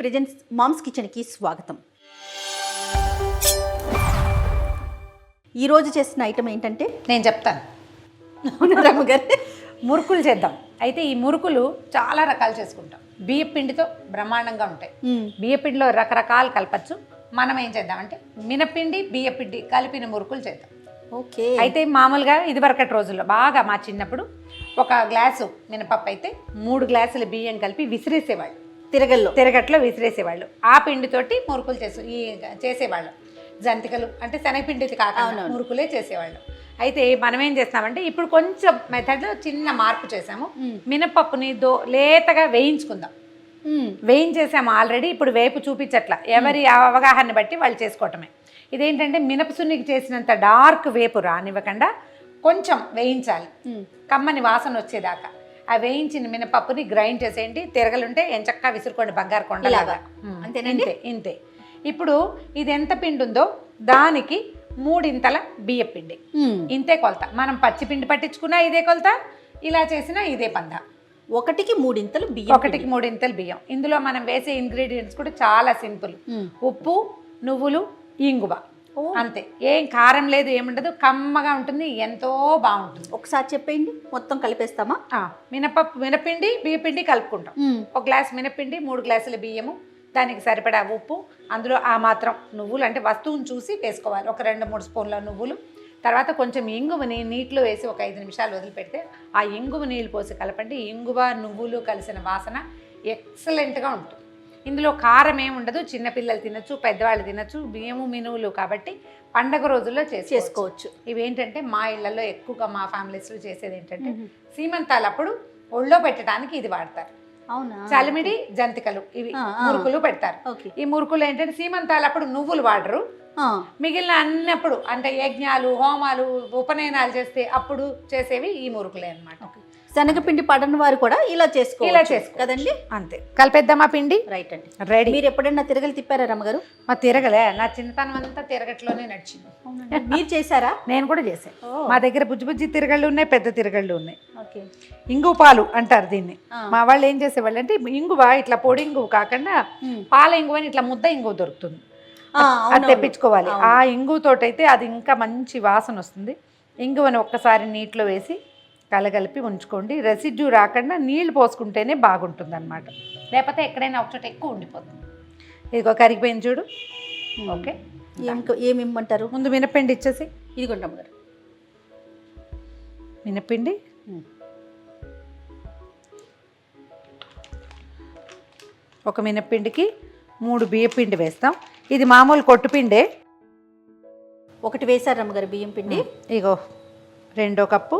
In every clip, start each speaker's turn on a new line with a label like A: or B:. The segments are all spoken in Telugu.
A: ప్రెజెంట్స్ మామ్స్ కిచెన్కి స్వాగతం. ఈరోజు చేసిన ఐటమ్ ఏంటంటే
B: నేను చెప్తాను.
A: రమ్మ గారు
B: మురుకులు చేద్దాం. అయితే ఈ మురుకులు చాలా రకాలు చేసుకుంటాం. బియ్య పిండితో బ్రహ్మాండంగా ఉంటాయి. బియ్య పిండిలో రకరకాలు కలపచ్చు. మనం ఏం చేద్దామంటే మినపిండి బియ్య పిండి కలిపిన మురుకులు చేద్దాం.
A: ఓకే.
B: అయితే మామూలుగా ఇదివరకటి రోజుల్లో బాగా మా చిన్నప్పుడు ఒక గ్లాసు మినపప్పు అయితే 3 గ్లాసుల బియ్యం కలిపి విసిరేసేవాళ్ళు. తిరగట్లో విసిరేసేవాళ్ళు. ఆ పిండితోటి మురుకులు చేసేవాళ్ళు. జంతికలు అంటే శనగపిండిది కాకుండా మురుకులే చేసేవాళ్ళు. అయితే మనం ఏం చేస్తామంటే ఇప్పుడు కొంచెం మెథడ్లో చిన్న మార్పు చేసాము. మినపప్పుని లేతగా వేయించుకుందాం. వేయించేసాము ఆల్రెడీ. ఇప్పుడు వేపు చూపించట్లా, ఎవరి అవగాహన బట్టి వాళ్ళు చేసుకోవటమే. ఇదేంటంటే మినపసున్నికి చేసినంత డార్క్ వేపు రానివ్వకుండా కొంచెం వేయించాలి, కమ్మని వాసన వచ్చేదాకా. ఆ వేయించిన మినపప్పుని గ్రైండ్ చేసేయండి. తిరగలుంటే ఎంచక్కా విసురుకోండి, బంగారు కొండలాగా. ఇంతే. ఇప్పుడు ఇది ఎంత పిండి ఉందో దానికి 3 ఇంతల బియ్య పిండి, ఇంతే కొలత. మనం పచ్చి పిండి పట్టించుకున్నా ఇదే కొలత, ఇలా చేసినా ఇదే పంద.
A: 1కి 3 ఇంతలు బియ్యం.
B: ఇందులో మనం వేసే ఇంగ్రీడియంట్స్ కూడా చాలా సింపుల్. ఉప్పు, నువ్వులు, ఇంగువ, అంతే. ఏం కారం లేదు, ఏముండదు. కమ్మగా ఉంటుంది, ఎంతో బాగుంటుంది.
A: ఒకసారి చెప్పేయండి, మొత్తం కలిపేస్తామా?
B: మినపిండి బియ్యపిండి కలుపుకుంటాం. 1 గ్లాస్ మినపిండి, 3 గ్లాసుల బియ్యము, దానికి సరిపడా ఉప్పు, అందులో ఆ మాత్రం నువ్వులు, అంటే వస్తువుని చూసి వేసుకోవాలి. ఒక 2-3 స్పూన్ల నువ్వులు. తర్వాత కొంచెం ఇంగువని నీటిలో వేసి ఒక 5 నిమిషాలు వదిలిపెడితే ఆ ఇంగువ నీళ్ళు పోసి కలపండి. ఇంగువ నువ్వులు కలిసిన వాసన ఎక్సలెంట్గా ఉంటుంది. ఇందులో కారం ఏమి ఉండదు. చిన్నపిల్లలు తినచ్చు, పెద్దవాళ్ళు తినచ్చు. బియ్యము మినువులు కాబట్టి పండగ రోజుల్లో చేసుకోవచ్చు. ఇవేంటంటే మా ఇళ్లలో ఎక్కువగా మా ఫ్యామిలీస్లో చేసేది ఏంటంటే సీమంతాలప్పుడు ఒళ్ళో పెట్టడానికి ఇది వాడతారు.
A: అవునా?
B: చలిమిడి జంతికలు, ఇవి మురుకులు పెడతారు. ఈ మురుకులు ఏంటంటే సీమంతాలప్పుడు నువ్వులు వాడరు. మిగిలిన అన్నప్పుడు అంటే యజ్ఞాలు, హోమాలు, ఉపనయనాలు చేస్తే అప్పుడు చేసేవి ఈ మురుకులే అన్నమాట.
A: శనగపిండి పడని వారు కూడా ఇలా చేసుకో కదండి.
B: అంతే. కలిపేద్దామా పిండి?
A: రైట్ అండి,
B: రెడీ.
A: మీరు ఎప్పుడైనా తిరగలు తిప్పారా రమ్మగారు?
B: మా తిరగలే, నా చిన్నతనం అంతా తిరగట్లోనే నడిచింది.
A: మీరు చేశారా?
B: నేను కూడా చేశాను. మా దగ్గర బుజ్జి తిరగళ్ళు ఉన్నాయి, పెద్ద తిరగళ్ళు ఉన్నాయి.
A: ఓకే.
B: ఇంగు పాలు అంటారు దీన్ని. మా వాళ్ళు ఏం చేసేవాళ్ళు అంటే ఇంగువ ఇట్లా పొడి ఇంగువ కాకుండా పాల ఇంగువ అని ఇట్లా ముద్ద ఇంగువ దొరుకుతుంది, అది తెప్పించుకోవాలి. ఆ ఇంగువతోటైతే అది ఇంకా మంచి వాసన వస్తుంది. ఇంగువని ఒక్కసారి నీటిలో వేసి కలగలిపి ఉంచుకోండి. రెసిడ్యూ రాకుండా నీళ్లు పోసుకుంటేనే బాగుంటుంది అనమాట. లేకపోతే ఎక్కడైనా ఒకచోట ఎక్కువ ఉండిపోతుంది. ఇదిగో కరిగిపోయింది చూడు. ఓకే.
A: ఏమి ఇమ్మంటారు?
B: ముందు మినపిండి ఇచ్చేసి.
A: ఇదిగోండి అమ్మగారు,
B: మినపిండి. ఒక మినపిండికి 3 బియ్యపిండి వేస్తాం. ఇది మామూలు కొట్టుపిండే.
A: 1 వేశారు రమ్మగారు బియ్యం పిండి.
B: ఇగో 2 కప్పు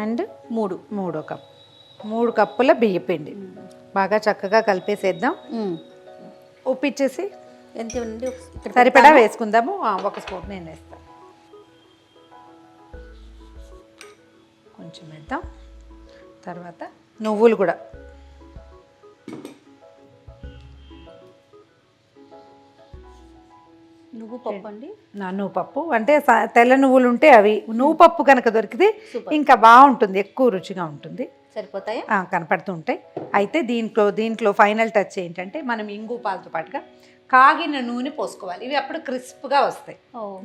B: అండ్ 3 కప్పు, 3 కప్పుల బియ్యపిండి. బాగా చక్కగా కలిపేసేద్దాం. ఉప్పు ఇచ్చేసి
A: ఎంత
B: సరిపడా వేసుకుందాము. 1 స్పూన్ నేను వేస్తాను. కొంచెం వేద్దాం. తర్వాత నువ్వులు కూడా.
A: నువ్వు పప్పు అండి.
B: నువ్వు పప్పు అంటే తెల్ల నువ్వులు ఉంటే అవి. నువ్వు పప్పు కనుక దొరికితే ఇంకా బాగుంటుంది, ఎక్కువ రుచిగా ఉంటుంది.
A: సరిపోతాయా?
B: కనపడుతూ ఉంటాయి. అయితే దీంట్లో ఫైనల్ టచ్ ఏంటంటే మనం ఇంగు పాలతో పాటుగా కాగిన నూనె పోసుకోవాలి. ఇవి అప్పుడు క్రిస్ప్గా వస్తాయి.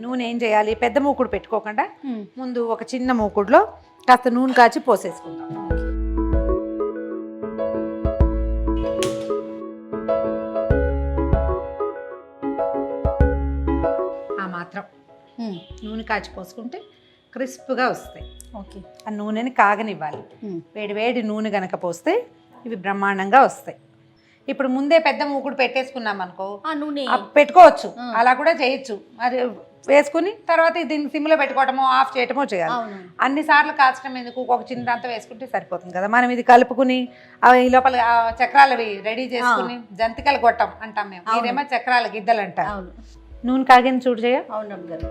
B: నూనె ఏం చేయాలి, పెద్ద మూకుడు పెట్టుకోకుండా ముందు ఒక చిన్న మూకుడులో కాస్త నూనె కాచి పోసేసుకుందాం. మాత్రం నూనె కాచి పోసుకుంటే క్రిస్ప్గా వస్తాయి.
A: ఓకే.
B: ఆ నూనెని కాగనివ్వాలి. వేడి నూనె గనక పోస్తే ఇవి బ్రహ్మాండంగా వస్తాయి. ఇప్పుడు ముందే పెద్ద మూకుడు పెట్టేసుకున్నాం అనుకో,
A: నూనె
B: పెట్టుకోవచ్చు, అలా కూడా చేయొచ్చు. మరి వేసుకుని తర్వాత దీన్ని సిమ్లో పెట్టుకోవటమో ఆఫ్ చేయటమో చేయాలి. అన్నిసార్లు కాల్చడం ఎందుకు, ఒక చిన్నదంతా వేసుకుంటే సరిపోతుంది కదా. మనం ఇది కలుపుకుని ఈ లోపల చక్రాలు రెడీ చేసుకుని జంతికలు కొట్టం అంటాం మేము. ఇదేమో చక్రాల గిద్దలు అంటారు. నూనె కాగింది చూడు చేయ.
A: అవునమ్మ గారు.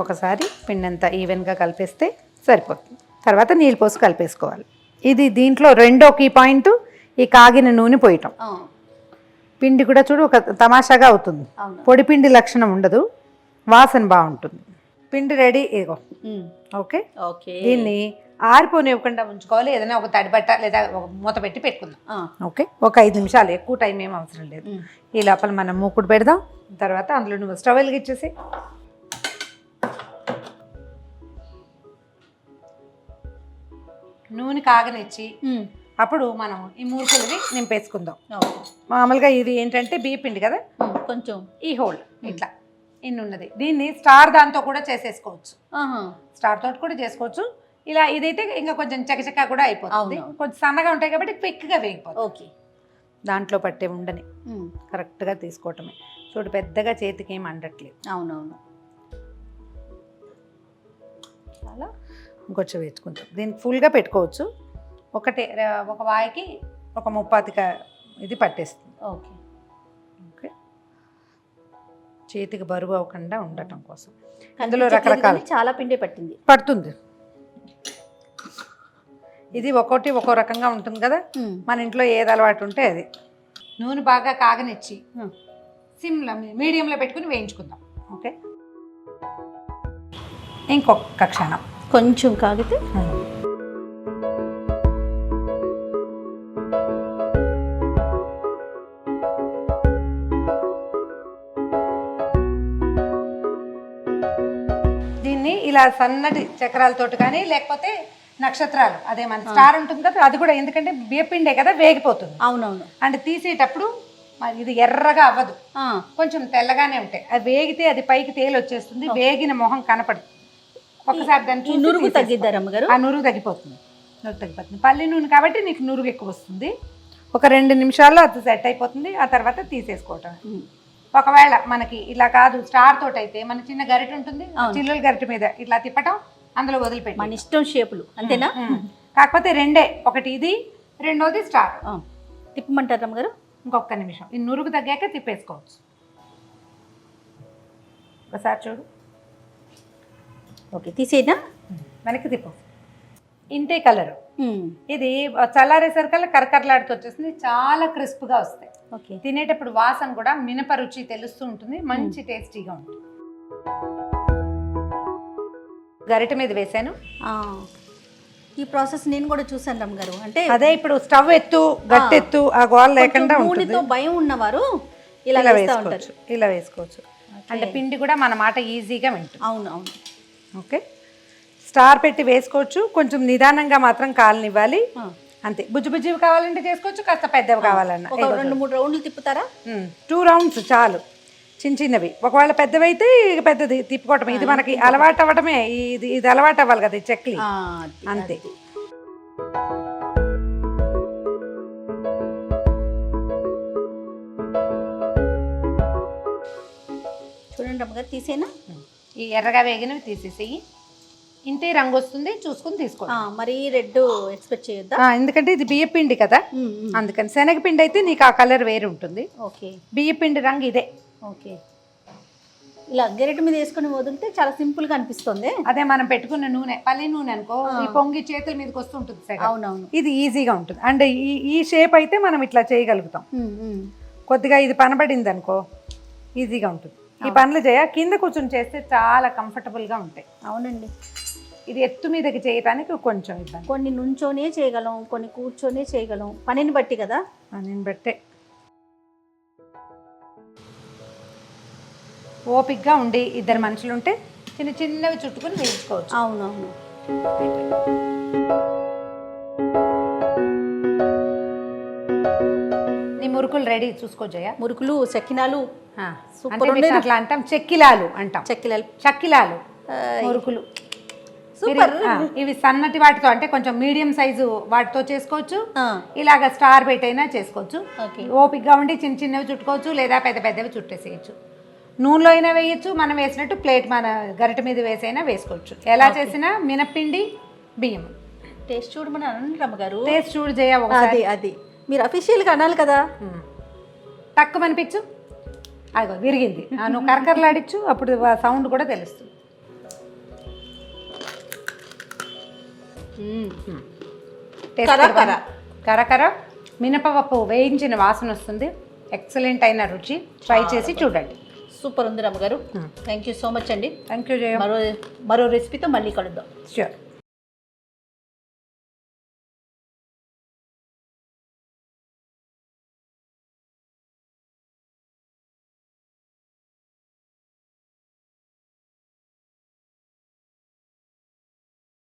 B: ఒకసారి పిండి అంతా ఈవెన్గా కలిపేస్తే సరిపోతుంది. తర్వాత నీళ్ళు పోసి కలిపేసుకోవాలి. ఇది దీంట్లో రెండో కీ పాయింట్, ఈ కాగిన నూనె పోయటం. పిండి కూడా చూడు ఒక తమాషాగా అవుతుంది. పొడి పిండి లక్షణం ఉండదు, వాసన బాగుంటుంది. పిండి రెడీ. ఇగో ఓకే.
A: ఓకే,
B: దీన్ని ఆరిపోనివ్వకుండా ఉంచుకోవాలి. ఏదైనా ఒక తడిబట్ట లేదా ఒక మూత పెట్టి పెట్టుకుందాం. ఓకే, ఒక 5 నిమిషాలు, ఎక్కువ టైం ఏం అవసరం లేదు. ఈ లోపల మనం మూకుడు పెడదాం. తర్వాత అందులో నువ్వు స్టవ్ వెలిగించేసి నూనె కాగనిచ్చి అప్పుడు మనం ఈ మురుకులవి నింపేసుకుందాం. మామూలుగా ఇది ఏంటంటే బియ్య పిండి కదా,
A: కొంచెం
B: ఈ హోల్ ఇట్లా ఇన్ని ఉన్నది. దీన్ని స్టార్ దాంతో కూడా చేసేసుకోవచ్చు. స్టార్ తోటి కూడా చేసుకోవచ్చు. ఇలా ఇదైతే ఇంకా కొంచెం చకచకా కూడా అయిపోతుంది. కొంచెం సన్నగా ఉంటాయి కాబట్టి క్విక్గా వేగిపోతుంది.
A: ఓకే,
B: దాంట్లో పట్టే ఉండని కరెక్ట్గా తీసుకోవటమే. చూడు, పెద్దగా చేతికి ఏం అండట్లేదు.
A: అవునవును,
B: అలా ఇంకొంచెం వేసుకుంటాం. దీన్ని ఫుల్గా పెట్టుకోవచ్చు. ఒక వాయికి ఒక 30 ఇది పట్టేస్తుంది.
A: ఓకే
B: ఓకే, చేతికి బరువు అవ్వకుండా ఉండటం కోసం. అందులో రకరకాల
A: చాలా పిండి
B: పడుతుంది. ఇది ఒక్కొక్కటి ఒక్కో రకంగా ఉంటుంది కదా. మన ఇంట్లో ఏది అలవాటు ఉంటే అది. నూనె బాగా కాగనిచ్చి సిమ్లో మీడియంలో పెట్టుకుని వేయించుకుందాం. ఓకే, ఇంకొక క్షణం
A: కొంచెం కాగితే
B: దీన్ని ఇలా సన్నటి చక్రాలతోటి కానీ లేకపోతే నక్షత్రాలు, అదే మన స్టార్ ఉంటుంది కదా, అది కూడా ఎందుకంటే బియ్యపిండే కదా వేగిపోతుంది.
A: అవునవును,
B: అంటే తీసేటప్పుడు ఇది ఎర్రగా అవ్వదు, కొంచెం తెల్లగానే ఉంటాయి. అది వేగితే అది పైకి తేలి వచ్చేస్తుంది, వేగిన మొహం కనపడుతుంది. ఒకసారి దాన్ని
A: నురుగు తగ్గిద్దారు అమ్మగారు.
B: ఆ నురుగు తగ్గిపోతుంది. పల్లి నూనె కాబట్టి నీకు నురుగు ఎక్కువ వస్తుంది. ఒక 2 నిమిషాల్లో అది సెట్ అయిపోతుంది. ఆ తర్వాత తీసేసుకోవటం. ఒకవేళ మనకి ఇలా కాదు స్టార్ తోటి అయితే మన చిన్న గరిటె ఉంటుంది, చిల్లుల గరిటె మీద ఇట్లా తిప్పటం, అందులో వదిలిపెట్టి
A: మన ఇష్టం షేపులు అంతేనా.
B: కాకపోతే రెండే, ఒకటి ఇది, రెండోది స్టార్.
A: తిప్పమంటారు అమ్మగారు.
B: ఇంకొక నిమిషం ఈ నురుగు తగ్గాక తిప్పేసుకోవచ్చు. ఒకసారి చూడు.
A: ఓకే, తీసేనా
B: వెనక్కి తిప్పు. ఇంతే కలరు. ఇది చల్లారేసరికల్లా కరకరలాడుతూ వచ్చేస్తుంది. చాలా క్రిస్ప్గా వస్తాయి.
A: ఓకే,
B: తినేటప్పుడు వాసన కూడా మినప రుచి తెలుస్తూ ఉంటుంది. మంచి టేస్టీగా ఉంటుంది. గరిటె మీద వేసాను.
A: ఈ ప్రాసెస్ నేను కూడా చూసాను రమ్మగారు. అంటే
B: అదే ఇప్పుడు స్టవ్ ఎత్తు గట్టెత్తు ఆ గోల లేకుండా
A: నూనెతో భయం ఉన్నవారు ఇలా వేసుకోవచ్చు.
B: ఇలా వేసుకోవచ్చు. అంటే పిండి కూడా మన మాట ఈజీగా వింటుంది.
A: అవును అవును.
B: ఓకే, స్టార్ పెట్టి వేసుకోవచ్చు. కొంచెం నిదానంగా మాత్రం కాలనివ్వాలి. అంతే. బుజ్జి కావాలంటే చేసుకోవచ్చు, కాస్త పెద్దవి కావాలన్నా
A: 2-3 రౌండ్లు తిప్పుతారా?
B: 2 రౌండ్స్ చాలు. చిన్నవి ఒకవేళ పెద్దవి అయితే పెద్దది తిప్పుకోవటం. ఇది మనకి అలవాటు అవ్వటమే. ఇది అలవాటు అవ్వాలి కదా, చక్లి. అంతే.
A: చూడండి అమ్మగారు, తీసేనా?
B: ఈ ఎర్రగా వేగినవి తీసేసేయి. ఇంతే రంగు వస్తుంది, చూసుకుని తీసుకో.
A: మరి రెడ్ ఎక్స్పెక్ట్ చేయొద్దా?
B: ఎందుకంటే ఇది బియ్యపిండి కదా, అందుకని. శనగపిండి అయితే నీకు ఆ కలర్ వేరు ఉంటుంది.
A: ఓకే,
B: బియ్యపిండి రంగు ఇదే.
A: ఓకే, ఇలా గెరెట్ మీద వేసుకుని వదిలితే చాలా సింపుల్ గా అనిపిస్తుంది.
B: అదే మనం పెట్టుకున్న నూనె, పల్లి నూనె అనుకో, ఈ పొంగి చేతుల మీదకి వస్తుంటుంది.
A: అవునవును, ఇది
B: ఈజీగా ఉంటుంది. అండ్ ఈ షేప్ అయితే మనం ఇట్లా చేయగలుగుతాం. కొద్దిగా ఇది పనబడింది అనుకో, ఈజీగా ఉంటుంది. ఈ పనులు కింద కూర్చొని చేస్తే చాలా కంఫర్టబుల్గా ఉంటాయి.
A: అవునండి.
B: ఇది ఎత్తు మీదకి చేయడానికి కొంచెం ఇబ్బంది.
A: కొన్ని నుంచోనే చేయగలం, కొన్ని కూర్చొనే చేయగలం, పనిని బట్టి కదా.
B: పనిని బట్టే. ఓపిక్గా ఉండి 2 మనుషులు ఉంటే చిన్నవి చుట్టుకుని వేయించుకోవచ్చు.
A: అవునవును.
B: నీ మురుకులు రెడీ చూసుకో జయ.
A: మురుకులు, చక్కినాలు
B: అట్లా అంటాం. చెక్కిలాలు అంటాం. చక్కిలాలు మురుకులు సూపర్. ఇవి సన్నటి వాటితో, అంటే కొంచెం మీడియం సైజు వాటితో చేసుకోవచ్చు. ఇలాగ స్టార్ పెట్టైనా చేసుకోవచ్చు. ఓపిక్గా ఉండి చిన్నవి చుట్టుకోవచ్చు, లేదా పెద్దవి చుట్టేసేయచ్చు. నూనెలో అయినా వేయచ్చు, మనం వేసినట్టు ప్లేట్ మన గరిటె మీద వేసైనా వేసుకోవచ్చు. ఎలా చేసినా మినప్పిండి, బియ్యం.
A: టేస్ట్ చూడమని అనండి రమ్మగారు.
B: టేస్ట్ చూడు జయ.
A: అది మీరు అఫీషియల్గా అనాలి కదా.
B: తక్కువ అనిపించు. అదిగో విరిగింది. నువ్వు కరకరలాడిచ్చు, అప్పుడు సౌండ్ కూడా తెలుస్తుంది. కరకర మినపప్పు వేయించిన వాసన వస్తుంది. ఎక్సలెంట్ అయిన రుచి. ట్రై చేసి చూడండి.
A: సూపర్ ఉంది రమ్మ గారు. థ్యాంక్ యూ సో మచ్ అండి.
B: థ్యాంక్ యూ జయ.
A: మరో రెసిపీతో మళ్ళీ కలుద్దాం.
B: ష్యూర్.